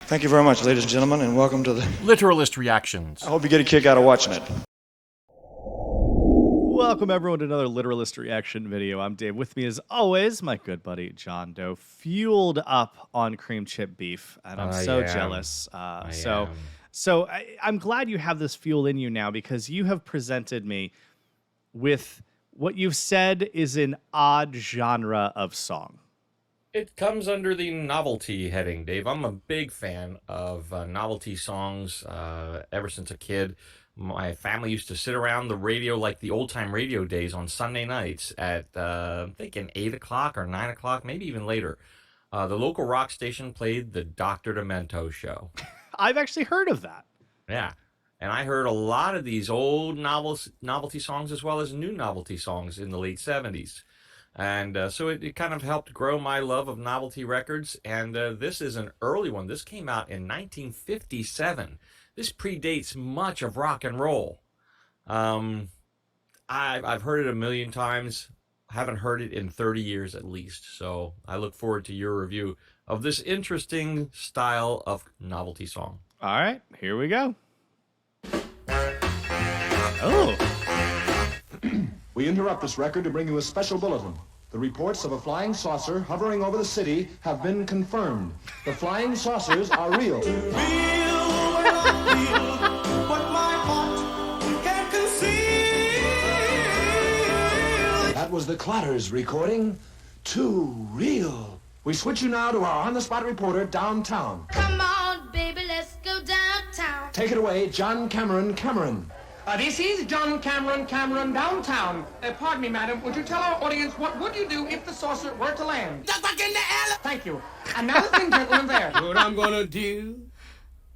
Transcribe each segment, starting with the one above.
Thank you very much, ladies and gentlemen, and welcome to the Literalist reactions. I hope you get a kick out of watching it. Welcome, everyone, to another Literalist reaction video. I'm Dave. With me, as always, my good buddy John Doe, fueled up on cream chip beef, and I'm so jealous. So I'm glad you have this fuel in you now, because you have presented me with what you've said is an odd genre of song. It comes under the novelty heading, Dave. I'm a big fan of novelty songs ever since a kid. My family used to sit around the radio like the old-time radio days on Sunday nights at, I'm thinking 8 o'clock or 9 o'clock, maybe even later. The local rock station played the Dr. Demento show. I've actually heard of that. Yeah. And I heard a lot of these old novelty songs as well as new novelty songs in the late 70s. And so it kind of helped grow my love of novelty records. And this is an early one. This came out in 1957. This predates much of rock and roll. I've heard it a million times. I haven't heard it in 30 years at least. So I look forward to your review of this interesting style of novelty song. All right, here we go. Oh. We interrupt this record to bring you a special bulletin. The reports of a flying saucer hovering over the city have been confirmed. The flying saucers are real. That was the Clatters recording. Too real. We switch you now to our on-the-spot reporter downtown. Come on, baby, let's go downtown. Take it away, John Cameron. This is John Cameron downtown. Pardon me, madam. Would you tell our audience what would you do if the saucer were to land? Duck back in the alley. Thank you. And now the thin gentleman there. What I'm gonna do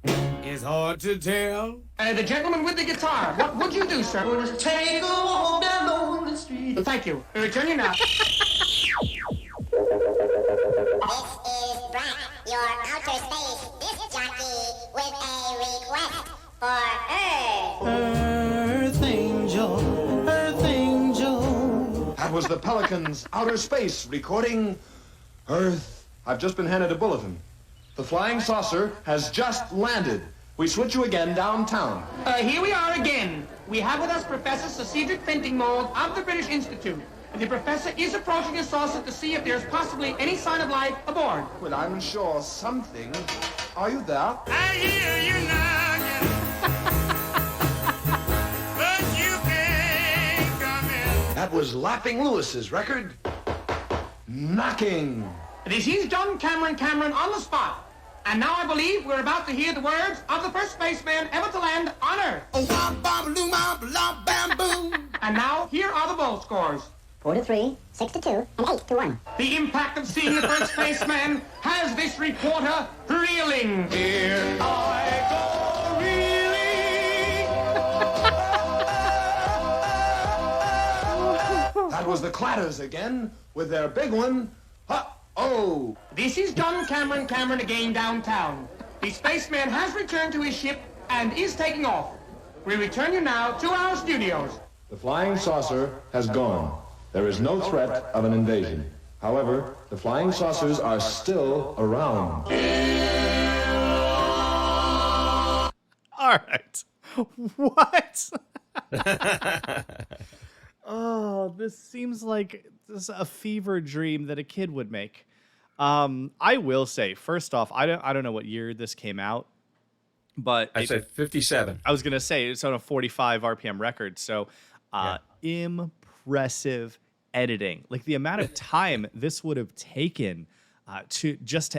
is hard to tell. The gentleman with the guitar. What would you do, sir? We'll just take a walk down the street. Thank you. Return you now. This is Brad, your outer space disc jockey, with a request for Earth. Earth angel, Earth angel. That was the Pelicans' outer space recording Earth. I've just been handed a bulletin. The flying saucer has just landed. We switch you again downtown. Here we are again. We have with us Professor Sir Cedric Fentingmold of the British Institute. The professor is approaching the saucer to see if there's possibly any sign of life aboard. Well, I'm sure something. Are you there? I hear you knocking, but you can't come in. That was Laughing Lewis's record. Knocking. This is John Cameron on the spot. And now I believe we're about to hear the words of the first spaceman ever to land on Earth. And now, here are the bowl scores. 4-3, 6-2, and 8-1. The impact of seeing the first spaceman has this reporter reeling. Here I go reeling. That was the Clatters again with their big one. Oh. This is John Cameron again downtown. The spaceman has returned to his ship and is taking off. We return you now to our studios. The flying saucer has gone. There is no threat of an invasion. However, the flying saucers are still around. All right. What? Oh, this seems like a fever dream that a kid would make. I will say, first off, I don't know what year this came out, but I said 57. I was gonna say it's on a 45 RPM record, so impressive editing. Like the amount of time this would have taken to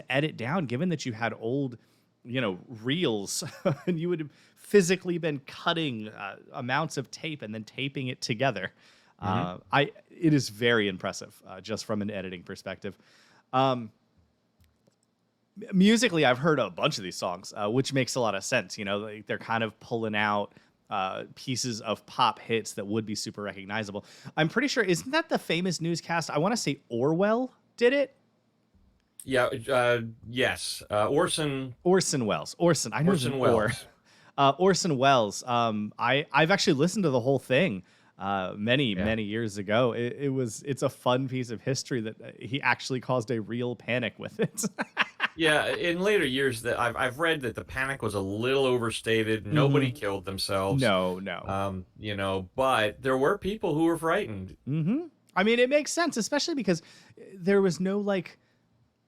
edit down, given that you had old, reels, and you would have physically been cutting amounts of tape and then taping it together. It is very impressive, just from an editing perspective. Musically, I've heard a bunch of these songs, which makes a lot of sense. Like they're kind of pulling out pieces of pop hits that would be super recognizable. I'm pretty sure, isn't that the famous newscast? I want to say Orwell did it. Yeah, yes. Orson Welles. Orson. I know Orson Welles. Orson Welles. I've actually listened to the whole thing many years ago. It's a fun piece of history that he actually caused a real panic with it. Yeah, in later years, that I've read that the panic was a little overstated. Nobody killed themselves. No. But there were people who were frightened. I mean, it makes sense, especially because there was no like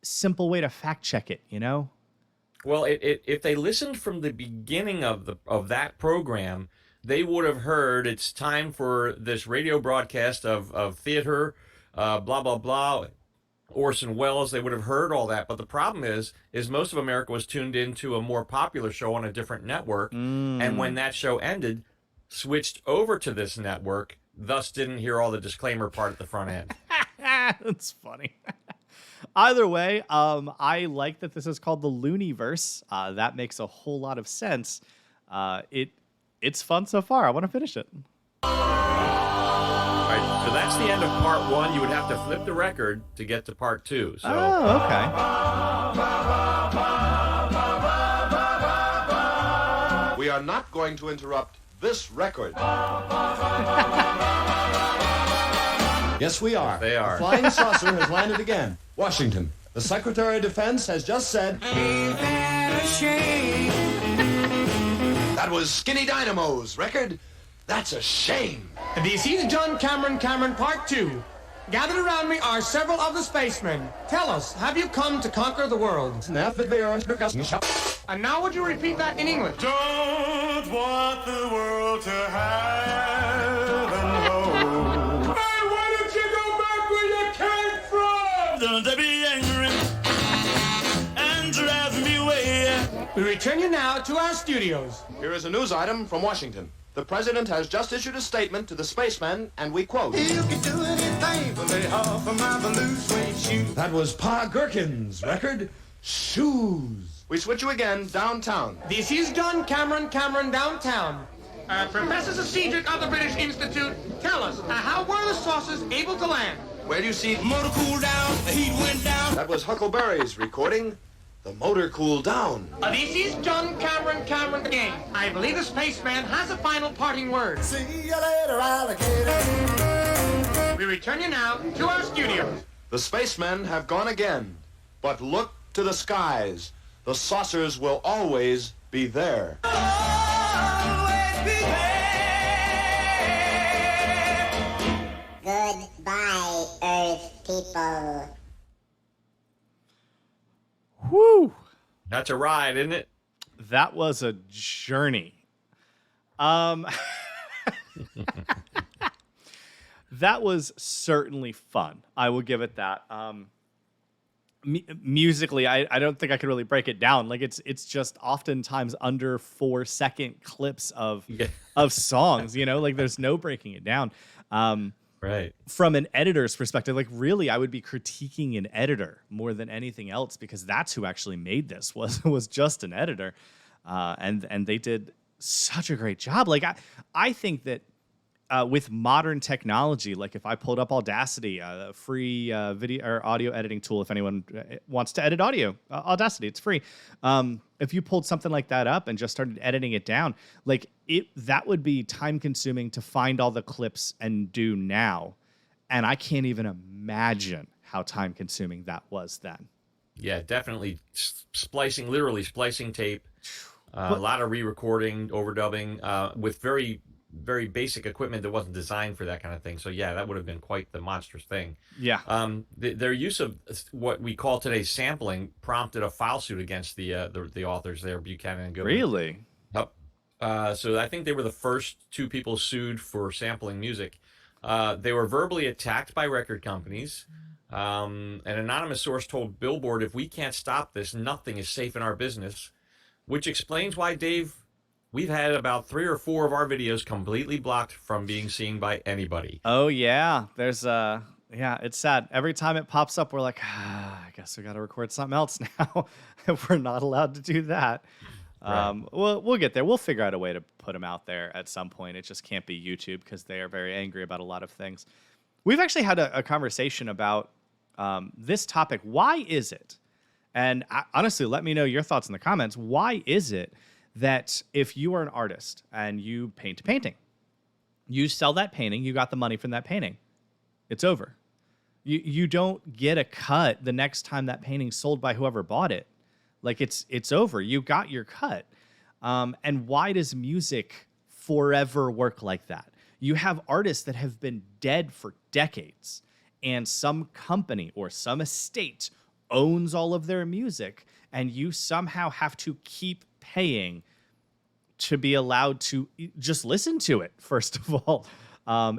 simple way to fact check it, you know? Well, if they listened from the beginning of that program, they would have heard it's time for this radio broadcast of theater, blah blah blah. Orson Welles, they would have heard all that. But the problem is most of America was tuned into a more popular show on a different network. And when that show ended, switched over to this network, thus didn't hear all the disclaimer part at the front end. That's funny. Either way, I like that this is called the Looniverse. That makes a whole lot of sense. It's fun so far. I want to finish it. All right, so that's the end of part 1. You would have to flip the record to get to part 2. So. Oh, okay. We are not going to interrupt this record. Yes, we are. They are. The flying saucer has landed again. Washington. The Secretary of Defense has just said... Ain't that a shame? That was Skinny Dynamo's record. That's a shame. This is John Cameron Part 2. Gathered around me are several of the spacemen. Tell us, have you come to conquer the world? And now would you repeat that in English? Don't want the world to have and hold. Hey, why don't you go back where you came from? Don't be angry and drive me away. We return you now to our studios. Here is a news item from Washington. The president has just issued a statement to the spacemen, and we quote... You can do anything but lay off of my blue suede shoes. That was Pa Gherkin's record, Shoes. We switch you again downtown. This is John Cameron downtown. Professor Cedric of the British Institute, tell us, how were the saucers able to land? Where do you see... Motor cooled down, the heat went down. That was Huckleberry's recording, The Motor Cooled Down. This is John Cameron again. I believe the spaceman has a final parting word. See you later, alligator. We return you now to our studios. The spacemen have gone again, but look to the skies. The saucers will always be there. Always be there. Goodbye, Earth people. Whew. That's a ride, isn't it? That was a journey. That was certainly fun. I will give it that. Musically, I don't think I could really break it down. Like it's just oftentimes under 4-second clips of songs. You know, like there's no breaking it down. Right. From an editor's perspective, like really, I would be critiquing an editor more than anything else because that's who actually made this was just an editor, and they did such a great job. Like I think that with modern technology, like if I pulled up Audacity, a free video or audio editing tool, if anyone wants to edit audio, Audacity, it's free. If you pulled something like that up and just started editing it down, like that would be time consuming to find all the clips and do now. And I can't even imagine how time consuming that was then. Yeah, definitely literally splicing tape, a lot of re-recording, overdubbing, with very, very basic equipment that wasn't designed for that kind of thing. So yeah, that would have been quite the monstrous thing. Yeah. Their use of what we call today sampling prompted a file suit against the authors there, Buchanan and Goodman. Really? Yep. So I think they were the first two people sued for sampling music. They were verbally attacked by record companies. An anonymous source told Billboard, "If we can't stop this, nothing is safe in our business," which explains why, Dave, we've had about 3 or 4 of our videos completely blocked from being seen by anybody. Oh yeah, there's yeah, it's sad. Every time it pops up, we're like, I guess we got to record something else now. If we're not allowed to do that. Right. We'll get there. We'll figure out a way to put them out there at some point. It just can't be YouTube because they are very angry about a lot of things. We've actually had a conversation about this topic. Why is it? And honestly, let me know your thoughts in the comments. Why is it that if you are an artist and you paint a painting, you sell that painting, you got the money from that painting, it's over. You don't get a cut the next time that painting's sold by whoever bought it. Like it's over. You got your cut. And why does music forever work like that? You have artists that have been dead for decades, and some company or some estate owns all of their music, and you somehow have to keep paying to be allowed to just listen to it, first of all,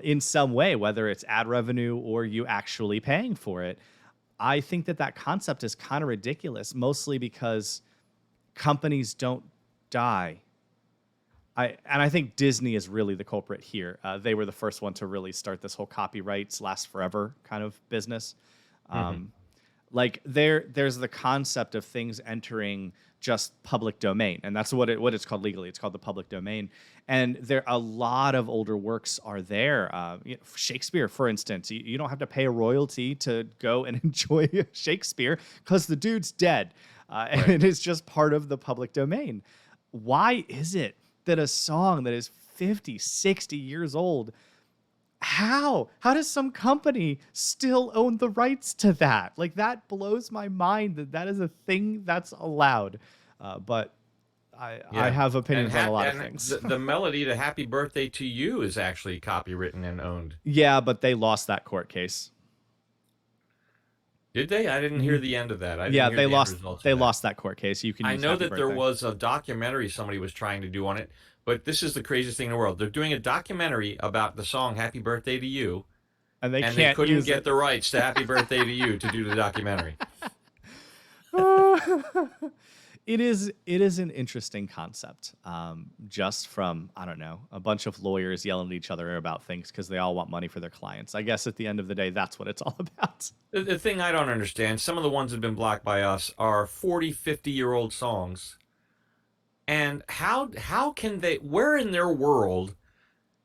in some way, whether it's ad revenue or you actually paying for it. I think that concept is kind of ridiculous, mostly because companies don't die. I think Disney is really the culprit here. They were the first one to really start this whole copyrights last forever kind of business. Like there's the concept of things entering just public domain, and that's what it's called legally. It's called the public domain, and a lot of older works are there. Shakespeare, for instance, you don't have to pay a royalty to go and enjoy Shakespeare because the dude's dead, and it is just part of the public domain. Why is it that a song that is 50, 60 years old, how does some company still own the rights to that? Like, that blows my mind that is a thing that's allowed. But I have opinions on a lot of things. The melody to Happy Birthday to You is actually copywritten and owned. Yeah, but they lost that court case. Did they? I didn't hear the end of that. They lost that court case. You can. I know Happy that there Birthday. was a documentary somebody was trying to do on it, but this is the craziest thing in the world. They're doing a documentary about the song "Happy Birthday to You," and they couldn't get the rights to "Happy Birthday to You" to do the documentary. It is an interesting concept. Just from, I don't know, a bunch of lawyers yelling at each other about things because they all want money for their clients. I guess at the end of the day, that's what it's all about. The thing I don't understand, some of the ones that have been blocked by us are 40, 50-year-old songs. And how can they, where in their world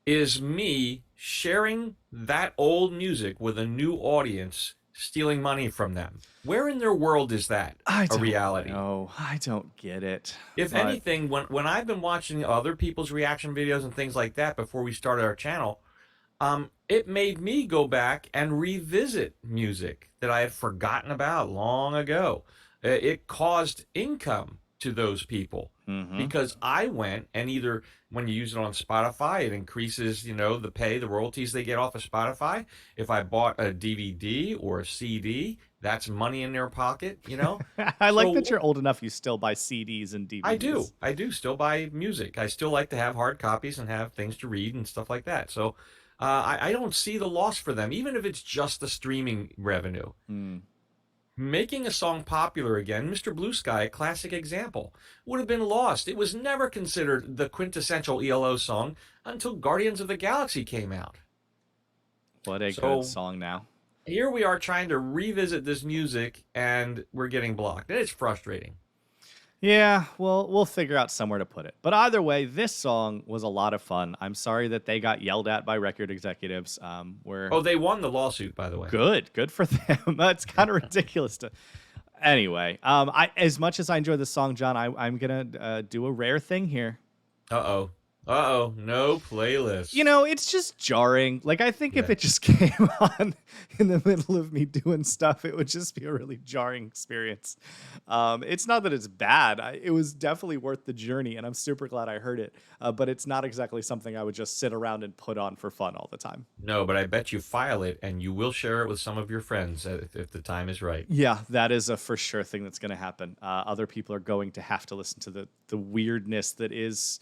is me sharing that old music with a new audience stealing money from them? Where in their world is that a reality? No, I don't get it. If anything, when I've been watching other people's reaction videos and things like that before we started our channel, it made me go back and revisit music that I had forgotten about long ago. It caused income to those people because I went and either when you use it on Spotify, it increases, the royalties they get off of Spotify. If I bought a DVD or a CD, that's money in their pocket, I like that you're old enough you still buy CDs and DVDs. I do still buy music. I still like to have hard copies and have things to read and stuff like that. So I don't see the loss for them, even if it's just the streaming revenue. Making a song popular again, Mr. Blue Sky, a classic example, would have been lost. It was never considered the quintessential ELO song until Guardians of the Galaxy came out. What a good song now. Here we are trying to revisit this music, and we're getting blocked. And it's frustrating. Yeah, well, we'll figure out somewhere to put it. But either way, this song was a lot of fun. I'm sorry that they got yelled at by record executives. They won the lawsuit, by the way. Good for them. That's kind of ridiculous. Anyway, as much as I enjoy the song, John, I'm gonna do a rare thing here. No playlist. It's just jarring. Like, I think if it just came on in the middle of me doing stuff, it would just be a really jarring experience. It's not that it's bad. It was definitely worth the journey, and I'm super glad I heard it. But it's not exactly something I would just sit around and put on for fun all the time. No, but I bet you file it, and you will share it with some of your friends if the time is right. Yeah, that is a for sure thing that's going to happen. Other people are going to have to listen to the weirdness that is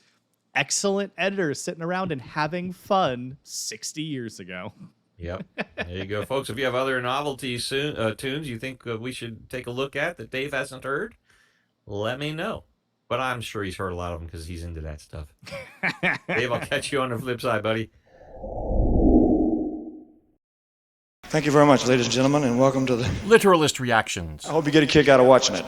excellent editors sitting around and having fun 60 years ago. Yep. There you go, folks. If you have other novelty tunes you think we should take a look at that Dave hasn't heard, let me know. But I'm sure he's heard a lot of them because he's into that stuff. Dave, I'll catch you on the flip side, buddy. Thank you very much, ladies and gentlemen, and welcome to the Literalist Reactions. I hope you get a kick out of watching it.